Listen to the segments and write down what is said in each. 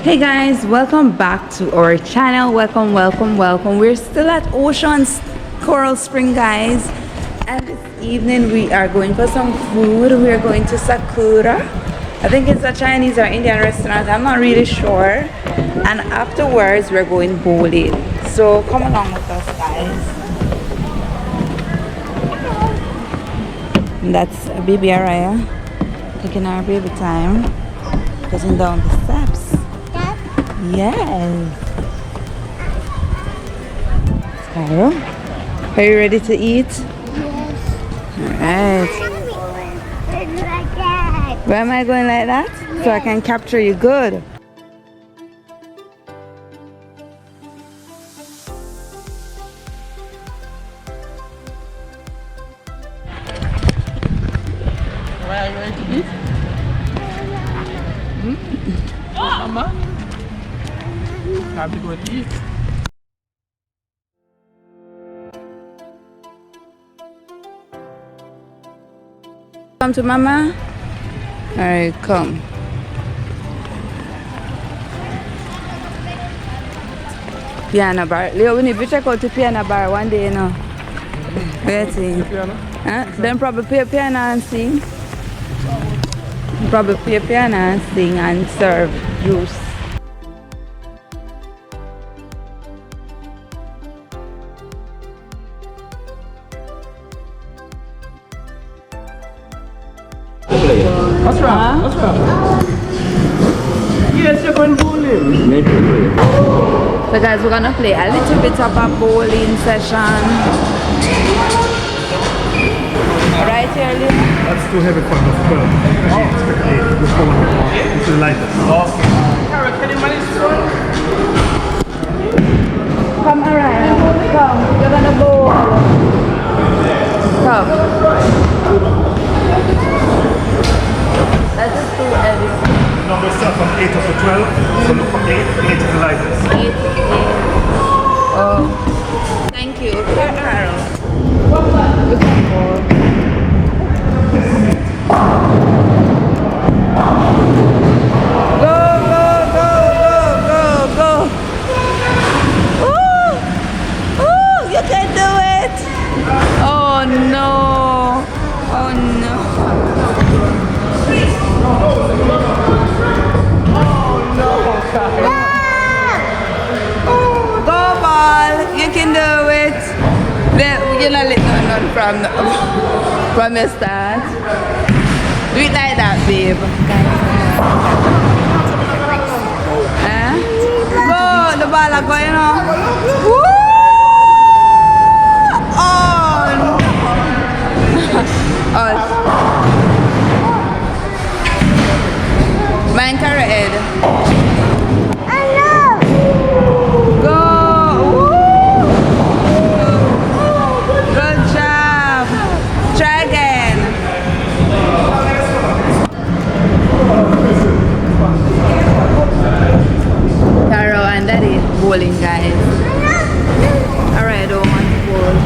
Hey guys, welcome back to our channel. Welcome. We're still at Ocean's Coral Spring, guys, and this evening we are going for some food. We are going to Sakura. I think it's a Chinese or Indian restaurant, I'm not really sure, and afterwards we're going bowling. So come along with us, guys. And that's baby Araya taking our baby time, getting down the steps. Yes. Carol, are you ready to eat? Yes. Alright. Where am I going like that? So I can capture you good. Where are you ready to eat? Mama? Time to go to eat. Come to Mama. Alright, come. Piano bar. Leo, we need to check out the piano bar one day, you know. Waiting. Huh? Then probably play piano and sing. Probably play piano and sing and serve juice. What's wrong? What's wrong? Yes, you're going bowling. So guys, we're gonna play a little bit of a bowling session. Right here, Leo? That's too heavy for us. 12. Just go on. This is lighter. Okay. Carrot, can you manage this one? Come around. Come. You're gonna bowl. Come. That is too heavy. The number start from 8 up to 12. So look for 8. 8 is the lightest. 8. Oh. Thank you. Here, Carol. Looking for. Go, go, go, go, go, go. Ooh. Ooh, you can do it. Oh no. Oh no. Go ball, you can do it. You're not letting none from the start. Do it like that, babe. Eh? Go, the ball are going on. Woo! Oh no. Oh. Mine carrot head. Go! Woo! Good job. Try again. Carol and Daddy bowling, guys. Alright, I don't want to bowl.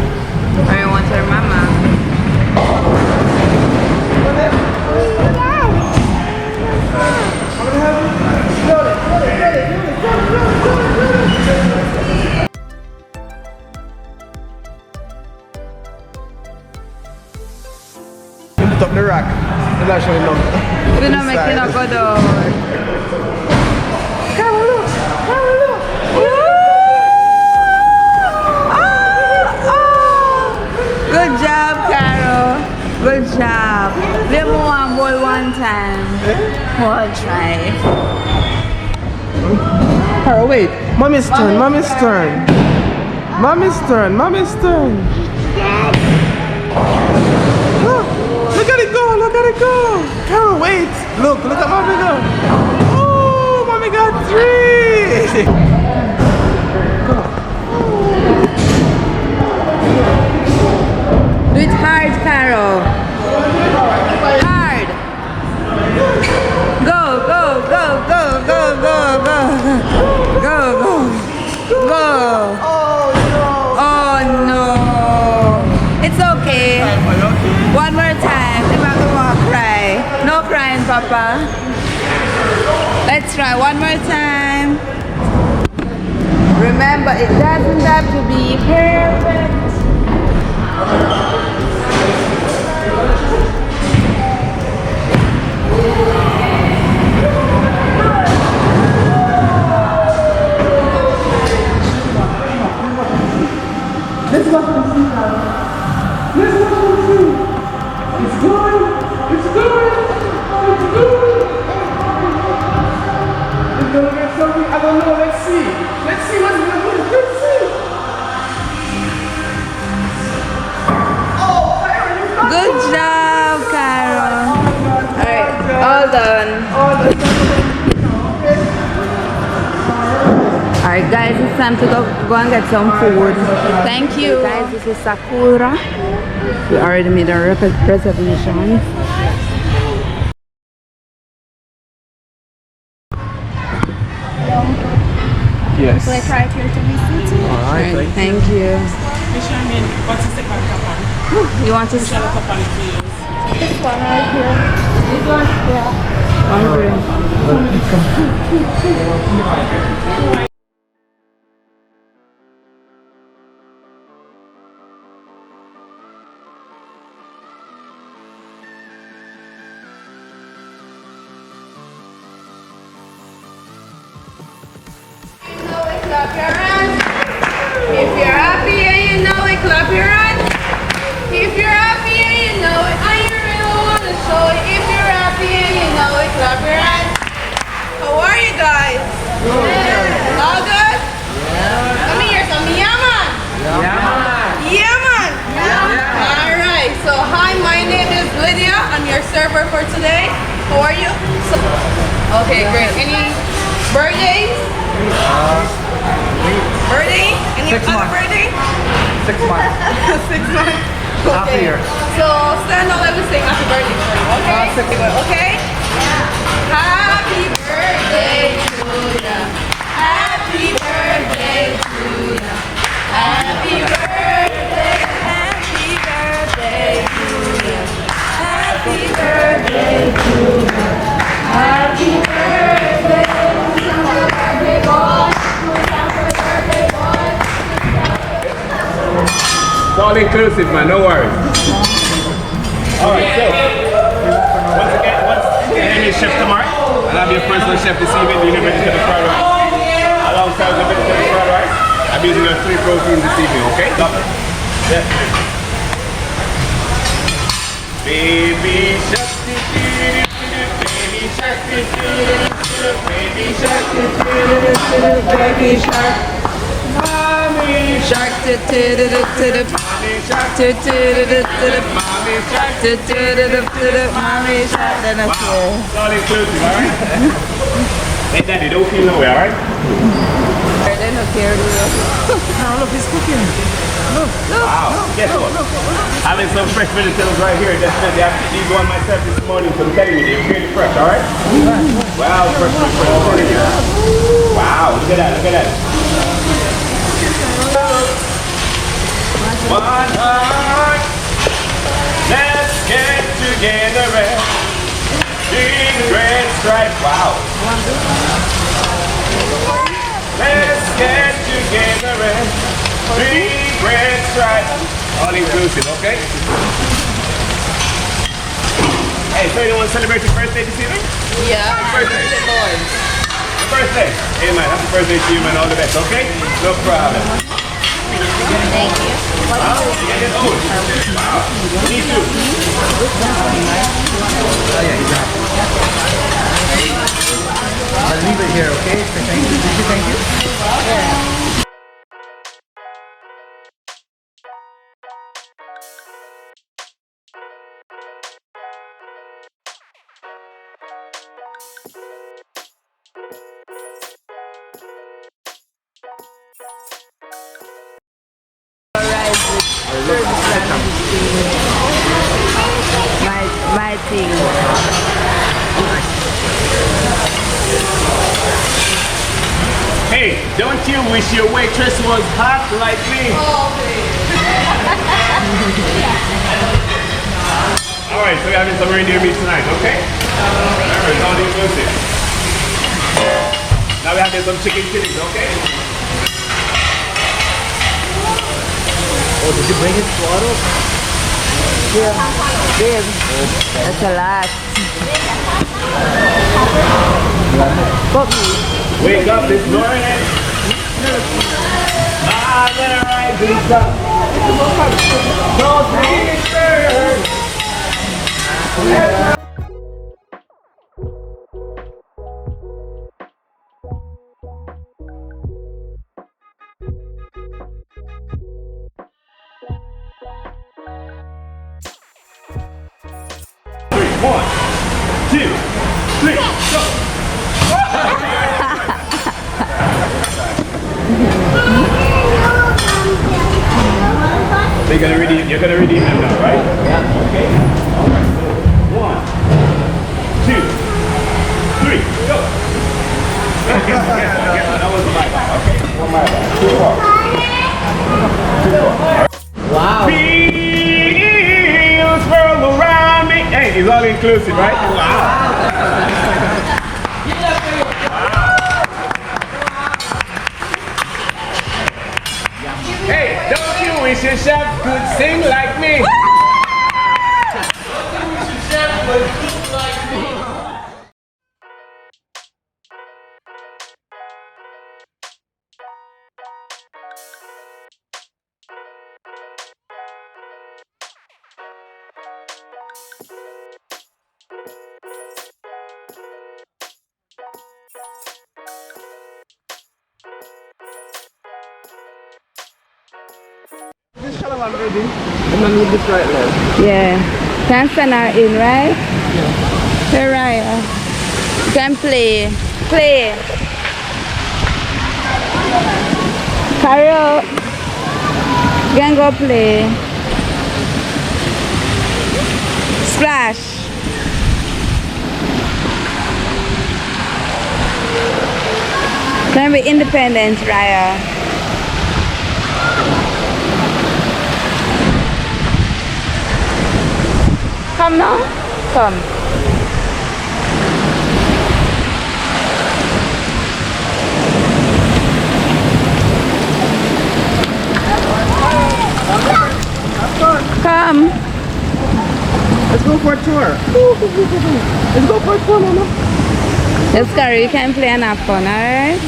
I want her mama. Lift up the rack. It's actually long. We're not making a good door. Carol, look. Carol, look. Good job, Carol. Good job. Let me one ball one time. One try. Carol, wait. Mommy's turn. Mommy's turn. Mommy's turn. Mommy's turn. Look at it go. Look at it go. Carol, wait. Look at mommy go. Oh, mommy got 3. Do it hard, Carol. Hard. Go, go, go, go, go, go, go. Go, go. Go. Oh no. It's okay. One more time. I'm not gonna cry. No crying, Papa. Let's try one more time. Remember, it doesn't have to be perfect. Let's watch the sea now. Let's watch the sea. It's good. It's good. It's good. It's gonna get something. I don't know. Let's see. Let's see what's gonna do. Let's see. Oh, Carol, you got Good job, Carol. Alright, all done. Alright guys, it's time to go and get some food. Thank you. Guys, this is Sakura. We already made a reservation. Yes. So I try here to be seated. Alright, thank you. What's the second cup on? You want to Shall I cup on it for you? This one right here. This one? Yeah. Clap your hands. If you're happy and you know it, clap your hands. If you're happy and you know it, and you really want to show it. If you're happy and you know it, clap your hands. How are you guys? Yeah. All good? Yeah. Let me hear some yeah man. Yeah man. All right. So hi, my name is Lydia. I'm your server for today. How are you? Okay, great. Any birthdays? Birthday? Any other birthday? 6 months. 6 months. Half a year. So stand up, let me sing happy birthday for you, okay? Okay? Happy birthday to you. Happy birthday to you. Happy birthday, happy birthday to you. Happy birthday to you. Happy birthday. Happy birthday, It's all inclusive, man. No worries. All right, so once again, my name is Chef Tamar, and I'm your personal chef this evening. Doing a vegetable fried rice. Alongside the vegetable fried rice, I'm using your 3 proteins this evening. Okay? Love it. Yes. Baby shark, baby shark, baby shark, baby shark. Mommy shark, mommy shark, then wow. It's all inclusive, alright? Hey daddy, don't feel no way, alright? They don't care, do you? Oh, look, he's cooking. Look. Wow. Guess what? Having some fresh vegetables right here. Definitely. I picked these one myself this morning, so I'm telling you, they're really fresh, alright? Wow, fresh. Wow, look at that, look at that. One heart, let's get together and big red stripe. Wow. Let's get together and big red stripe. All inclusive, okay? Hey, so anyone celebrating birthday this evening? Yeah. Happy birthday. Happy birthday. Hey man, happy birthday to you man, all the best, okay? No problem. Thank you. Wow. Me too. I'll leave it here, okay? So thank you. Did you thank you? Yeah. My thing. Hey, don't you wish your waitress was hot like me? Alright, so we're having some reindeer meat tonight, okay? Remember, it's all inclusive. Now we're having some chicken chilies, okay? Oh, did you bring it to auto? Babe, that's a lot. Wake up this morning. I'm gonna rise this up. Don't be scared. One, two, three, go! So you're gonna redeem them now, right? Yeah. Okay. All right. So 1, 2, 3, go! That was my bad. Okay. One my bad. 2 more. Wow. Feel swirl around me. Hey, it's all inclusive, right? Wow. Hey, don't you wish your chef could sing like me? This color I'm ready. I'm gonna need this right now. Yeah. Dancing are in, right? Yeah. Hey, Raya. You can play. Play. Carol. You can go play. Splash. Can be independent, Raya. Come now. Come. Come. Let's go for a tour. Let's go for a tour, Mama. Let's go. You can play and have fun, alright?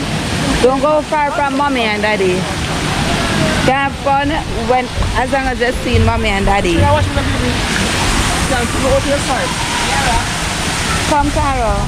Don't go far from mommy and daddy. You can have fun when, as long as you're seeing mommy and daddy. Yeah, watch the baby. Can go to your side. Come, Carol.